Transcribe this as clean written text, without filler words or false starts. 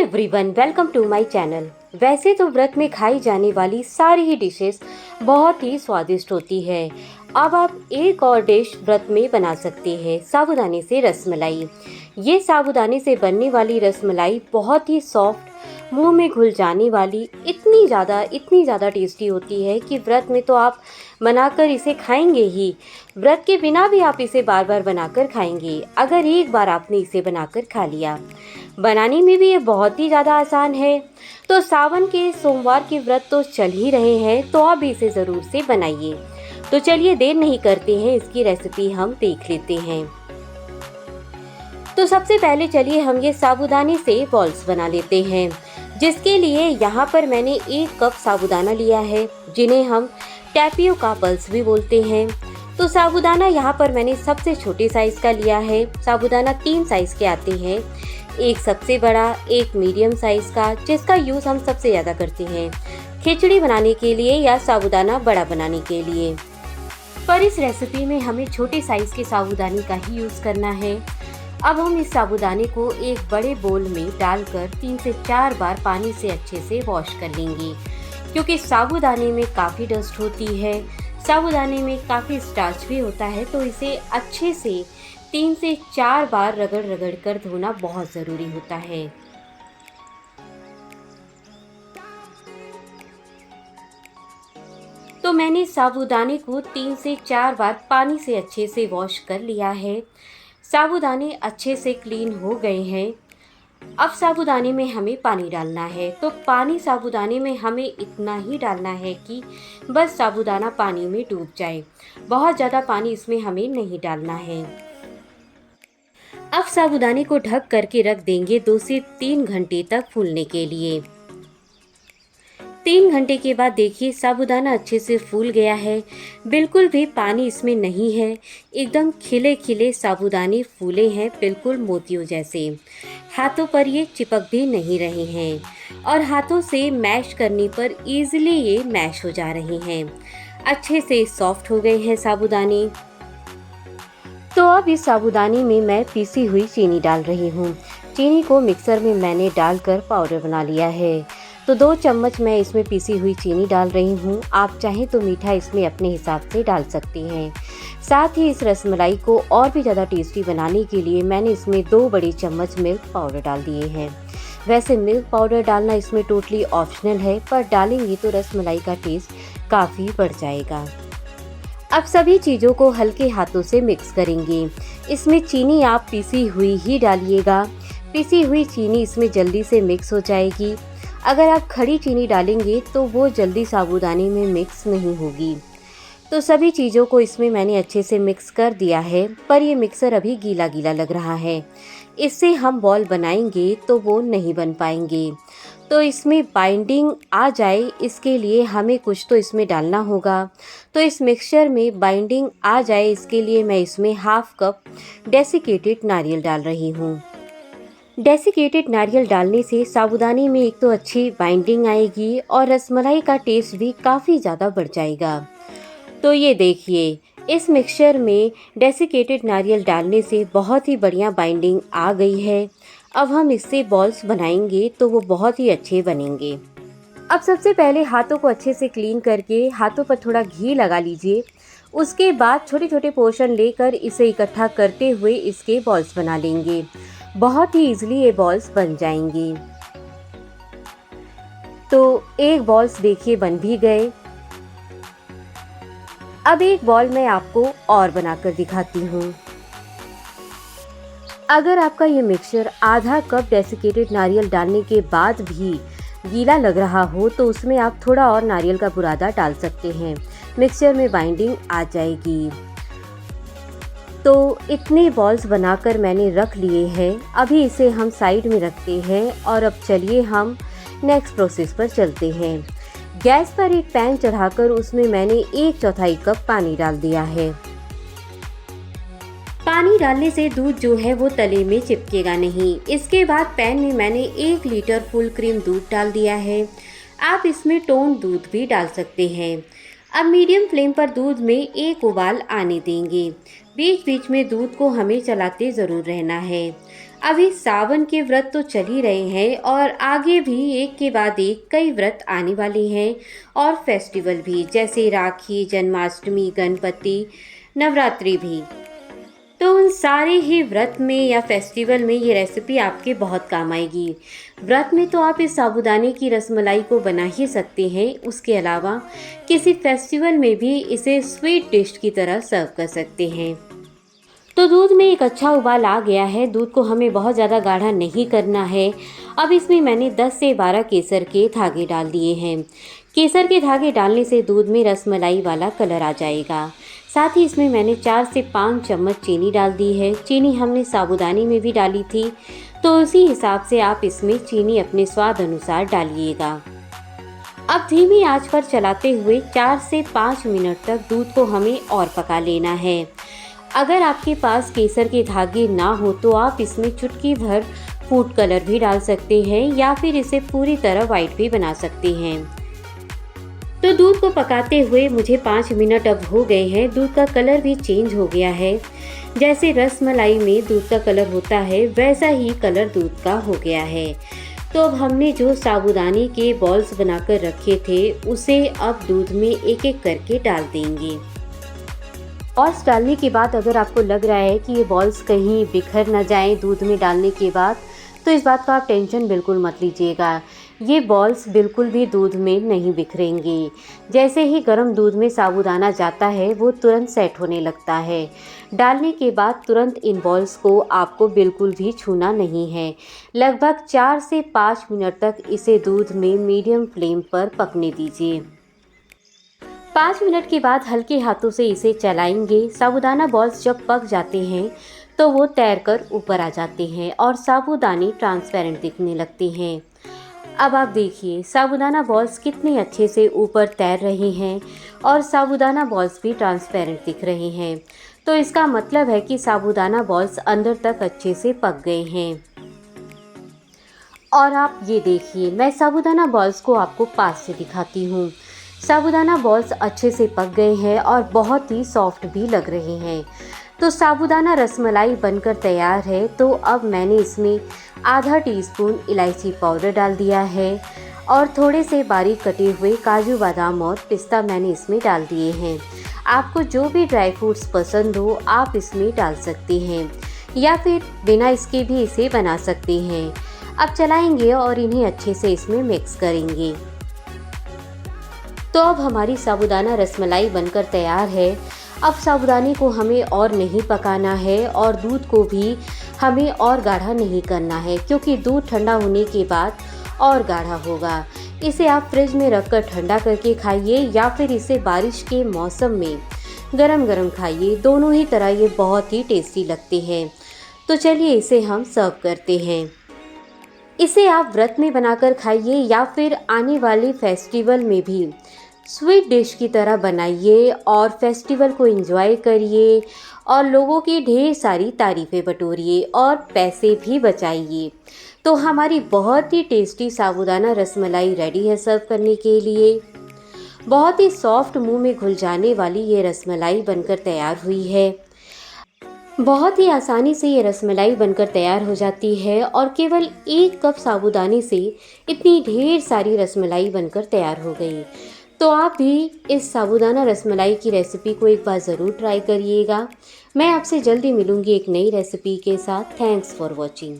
Everyone, welcome to my channel. वैसे तो व्रत में खाई जाने वाली सारी ही डिशेस बहुत ही स्वादिष्ट होती है। अब आप एक और डिश व्रत में बना सकते हैं, साबूदाने से रसमलाई। ये साबूदाने से बनने वाली रसमलाई बहुत ही सॉफ्ट, मुंह में घुल जाने वाली, इतनी ज़्यादा टेस्टी होती है कि व्रत में तो आप बनाकर इसे खाएंगे ही। व्रत के बिना भी आप इसे बार बार बनाकर खाएंगे अगर एक बार आपने इसे बनाकर खा लिया। बनाने में भी ये बहुत ही ज़्यादा आसान है। तो सावन के सोमवार के व्रत तो चल ही रहे हैं, तो आप इसे ज़रूर से बनाइए। तो चलिए देर नहीं करते हैं, इसकी रेसिपी हम देख लेते हैं। तो सबसे पहले चलिए हम ये साबूदाने से बॉल्स बना लेते हैं, जिसके लिए यहाँ पर मैंने 1 कप साबूदाना लिया है, जिन्हें हम टैपियोका बॉल्स भी बोलते हैं। तो साबूदाना यहाँ पर मैंने सबसे छोटे साइज़ का लिया है। साबूदाना 3 साइज़ के आते हैं, एक सबसे बड़ा, एक मीडियम साइज़ का, जिसका यूज़ हम सबसे ज़्यादा करते हैं खिचड़ी बनाने के लिए या साबूदाना बड़ा बनाने के लिए। पर इस रेसिपी में हमें छोटे साइज़ के साबूदाने का ही यूज़ करना है। अब हम इस साबूदाने को एक बड़े बोल में डालकर 3 से 4 बार पानी से अच्छे से वॉश कर लेंगे, क्योंकि साबूदाने में काफ़ी डस्ट होती है, साबूदाने में काफ़ी स्टार्च भी होता है। तो इसे अच्छे से 3 से 4 बार रगड़ कर धोना बहुत ज़रूरी होता है। तो मैंने साबूदाने को 3 से 4 बार पानी से अच्छे से वॉश कर लिया है। साबूदाने अच्छे से क्लीन हो गए हैं। अब साबूदाने में हमें पानी डालना है। तो पानी साबूदाने में हमें इतना ही डालना है कि बस साबूदाना पानी में डूब जाए। बहुत ज़्यादा पानी इसमें हमें नहीं डालना है। अब साबूदाने को ढक करके रख देंगे 2 से 3 घंटे तक फूलने के लिए। 3 घंटे के बाद देखिए साबूदाना अच्छे से फूल गया है, बिल्कुल भी पानी इसमें नहीं है। एकदम खिले खिले साबूदाने फूले हैं, बिल्कुल मोतियों जैसे। हाथों पर ये चिपक भी नहीं रहे हैं और हाथों से मैश करने पर ईजिली ये मैश हो जा रहे हैं। अच्छे से सॉफ्ट हो गए हैं साबूदाने। तो अब इस साबूदाने में मैं पीसी हुई चीनी डाल रही हूँ। चीनी को मिक्सर में मैंने डालकर पाउडर बना लिया है। तो 2 चम्मच मैं इसमें पीसी हुई चीनी डाल रही हूँ। आप चाहें तो मीठा इसमें अपने हिसाब से डाल सकते हैं। साथ ही इस रसमलाई को और भी ज़्यादा टेस्टी बनाने के लिए मैंने इसमें 2 बड़े चम्मच मिल्क पाउडर डाल दिए हैं। वैसे मिल्क पाउडर डालना इसमें टोटली ऑप्शनल है, पर डालेंगे तो रसमलाई का टेस्ट काफ़ी बढ़ जाएगा। अब सभी चीज़ों को हल्के हाथों से मिक्स करेंगे। इसमें चीनी आप पीसी हुई ही डालिएगा, पीसी हुई चीनी इसमें जल्दी से मिक्स हो जाएगी। अगर आप खड़ी चीनी डालेंगे तो वो जल्दी साबूदाने में मिक्स नहीं होगी। तो सभी चीज़ों को इसमें मैंने अच्छे से मिक्स कर दिया है, पर ये मिक्सर अभी गीला गीला लग रहा है। इससे हम बॉल बनाएंगे तो वो नहीं बन पाएंगे। तो इसमें बाइंडिंग आ जाए, इसके लिए हमें कुछ तो इसमें डालना होगा। तो इस मिक्सचर में बाइंडिंग आ जाए, इसके लिए मैं इसमें 1/2 कप डेसिकेटेड नारियल डाल रही हूँ। डेसिकेटेड नारियल डालने से साबूदाने में एक तो अच्छी बाइंडिंग आएगी और रसमलाई का टेस्ट भी काफ़ी ज़्यादा बढ़ जाएगा। तो ये देखिए, इस मिक्सचर में डेसिकेटेड नारियल डालने से बहुत ही बढ़िया बाइंडिंग आ गई है। अब हम इससे बॉल्स बनाएंगे तो वो बहुत ही अच्छे बनेंगे। अब सबसे पहले हाथों को अच्छे से क्लीन करके हाथों पर थोड़ा घी लगा लीजिए। उसके बाद छोटे छोटे पोर्शन लेकर इसे इकट्ठा करते हुए इसके बॉल्स बना लेंगे। बहुत ही इजीली ये बॉल्स बन जाएंगे। तो एक बॉल्स देखिए बन भी गए। अब एक बॉल मैं आपको और बनाकर दिखाती हूँ। अगर आपका ये मिक्सचर आधा कप डेसिकेटेड नारियल डालने के बाद भी गीला लग रहा हो, तो उसमें आप थोड़ा और नारियल का बुरादा डाल सकते हैं। मिक्सचर में बाइंडिंग आ जाएगी। तो इतने बॉल्स बनाकर मैंने रख लिए हैं। अभी इसे हम साइड में रखते हैं और अब चलिए हम नेक्स्ट प्रोसेस पर चलते हैं। गैस पर एक पैन चढ़ाकर उसमें मैंने 1/4 कप पानी डाल दिया है। पानी डालने से दूध जो है वो तले में चिपकेगा नहीं। इसके बाद पैन में मैंने 1 लीटर फुल क्रीम दूध डाल दिया है। आप इसमें टोन दूध भी डाल सकते हैं। अब मीडियम फ्लेम पर दूध में एक उबाल आने देंगे। बीच बीच में दूध को हमें चलाते ज़रूर रहना है। अभी सावन के व्रत तो चल ही रहे हैं और आगे भी एक के बाद एक कई व्रत आने वाले हैं और फेस्टिवल भी, जैसे राखी, जन्माष्टमी, गणपति, नवरात्रि भी। तो उन सारे ही व्रत में या फेस्टिवल में ये रेसिपी आपके बहुत काम आएगी। व्रत में तो आप इस साबूदाने की रसमलाई को बना ही सकते हैं, उसके अलावा किसी फेस्टिवल में भी इसे स्वीट डिश की तरह सर्व कर सकते हैं। तो दूध में एक अच्छा उबाल आ गया है। दूध को हमें बहुत ज़्यादा गाढ़ा नहीं करना है। अब इसमें मैंने 10 से 12 केसर के धागे डाल दिए हैं। केसर के धागे डालने से दूध में रसमलाई वाला कलर आ जाएगा। साथ ही इसमें मैंने 4 से 5 चम्मच चीनी डाल दी है। चीनी हमने साबूदाने में भी डाली थी, तो उसी हिसाब से आप इसमें चीनी अपने स्वाद अनुसार डालिएगा। अब धीमी आंच पर चलाते हुए 4 से 5 मिनट तक दूध को हमें और पका लेना है। अगर आपके पास केसर के धागे ना हो तो आप इसमें चुटकी भर फूड कलर भी डाल सकते हैं या फिर इसे पूरी तरह वाइट भी बना सकते हैं। तो दूध को पकाते हुए मुझे 5 मिनट अब हो गए हैं। दूध का कलर भी चेंज हो गया है। जैसे रसमलाई में दूध का कलर होता है वैसा ही कलर दूध का हो गया है। तो अब हमने जो साबूदाने के बॉल्स बनाकर रखे थे उसे अब दूध में एक एक करके डाल देंगे। बॉल्स डालने के बाद अगर आपको लग रहा है कि ये बॉल्स कहीं बिखर न जाएं दूध में डालने के बाद, तो इस बात का आप टेंशन बिल्कुल मत लीजिएगा। ये बॉल्स बिल्कुल भी दूध में नहीं बिखरेंगे। जैसे ही गर्म दूध में साबूदाना जाता है वो तुरंत सेट होने लगता है। डालने के बाद तुरंत इन बॉल्स को आपको बिल्कुल भी छूना नहीं है। लगभग 4 से 5 मिनट तक इसे दूध में मीडियम फ्लेम पर पकने दीजिए। 5 मिनट के बाद हल्के हाथों से इसे चलाएंगे। साबूदाना बॉल्स जब पक जाते हैं तो वो तैरकर ऊपर आ जाते हैं और साबूदाने ट्रांसपेरेंट दिखने लगते हैं। अब आप देखिए साबूदाना बॉल्स कितने अच्छे से ऊपर तैर रहे हैं और साबूदाना बॉल्स भी ट्रांसपेरेंट दिख रहे हैं। तो इसका मतलब है कि साबूदाना बॉल्स अंदर तक अच्छे से पक गए हैं। और आप ये देखिए, मैं साबूदाना बॉल्स को आपको पास से दिखाती हूँ। साबूदाना बॉल्स अच्छे से पक गए हैं और बहुत ही सॉफ्ट भी लग रहे हैं। तो साबूदाना रसमलाई बनकर तैयार है। तो अब मैंने इसमें आधा टीस्पून इलायची पाउडर डाल दिया है और थोड़े से बारीक कटे हुए काजू, बादाम और पिस्ता मैंने इसमें डाल दिए हैं। आपको जो भी ड्राई फ्रूट्स पसंद हो आप इसमें डाल सकते हैं या फिर बिना इसके भी इसे बना सकते हैं। अब चलाएंगे और इन्हें अच्छे से इसमें मिक्स करेंगे। तो अब हमारी साबूदाना रसमलाई बनकर तैयार है। अब साबूदाने को हमें और नहीं पकाना है और दूध को भी हमें और गाढ़ा नहीं करना है, क्योंकि दूध ठंडा होने के बाद और गाढ़ा होगा। इसे आप फ्रिज में रखकर ठंडा करके खाइए या फिर इसे बारिश के मौसम में गरम गरम खाइए। दोनों ही तरह ये बहुत ही टेस्टी लगते हैं। तो चलिए इसे हम सर्व करते हैं। इसे आप व्रत में बनाकर खाइए या फिर आने वाले फेस्टिवल में भी स्वीट डिश की तरह बनाइए और फेस्टिवल को एंजॉय करिए और लोगों की ढेर सारी तारीफ़ें बटोरिए और पैसे भी बचाइए। तो हमारी बहुत ही टेस्टी साबूदाना रसमलाई रेडी है सर्व करने के लिए। बहुत ही सॉफ्ट, मुंह में घुल जाने वाली ये रसमलाई बनकर तैयार हुई है। बहुत ही आसानी से ये रसमलाई बनकर तैयार हो जाती है और केवल 1 कप साबूदाने से इतनी ढेर सारी रसमलाई बनकर तैयार हो गई। तो आप भी इस साबूदाना रसमलाई की रेसिपी को एक बार ज़रूर ट्राई करिएगा। मैं आपसे जल्दी मिलूँगी एक नई रेसिपी के साथ। Thanks for watching.